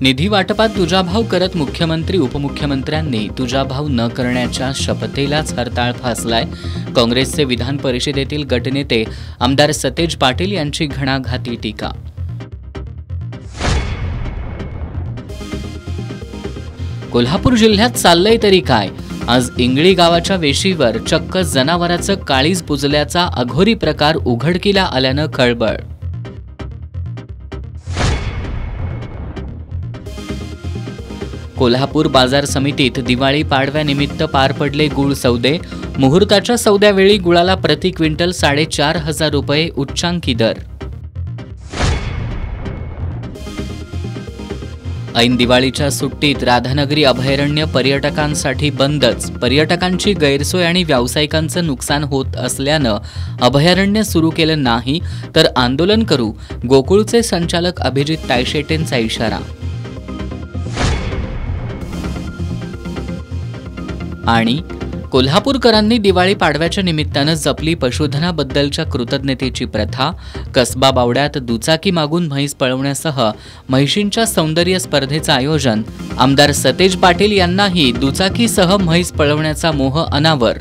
निधी वाटपात तुझाभाव करत मुख्यमंत्री उपमुख्यमंत्र्यांनी तुझाभाव न करण्याच्या शपथेलाच हरताळ फासलाय। काँग्रेसचे विधान परिषदेतील गटनेते आमदार सतेज पाटील यांची घणाघाती टीका। कोल्हापूर जिल्ह्यात चाललंय तरी काय? आज इंगळी गावाच्या वेशीवर चक्क जनावराचं काळीज पुजल्याचा अघोरी प्रकार उघडकीला आल्यानं खळबळ। कोल्हापूर बाजार समितीत दिवाळी पाडव्यानिमित्त पार पडले गुळ सौदे। मुहूर्ताच्या सौद्यावेळी गुळाला प्रति क्विंटल 4,500 रुपये उच्चांकी दर। ऐन दिवाळीच्या सुट्टीत राधानगरी अभयारण्य पर्यटकांसाठी बंदच। पर्यटकांची गैरसोय आणि व्यावसायिकांचं नुकसान होत असल्यानं अभयारण्य सुरू केलं नाही तर आंदोलन करू, गोकुळचे संचालक अभिजित तायशेटेंचा इशारा। आणि कोल्हापूरकरांनी दिवाळी पाडव्याच्या निमित्तानं जपली पशुधनाबद्दलच्या कृतज्ञतेची प्रथा। कसबा बावड्यात दुचाकी मागून म्हैस पळवण्यासह म्हैशींच्या सौंदर्य स्पर्धेचं आयोजन। आमदार सतेज पाटील यांनाही दुचाकीसह म्हैस पळवण्याचा मोह अनावर।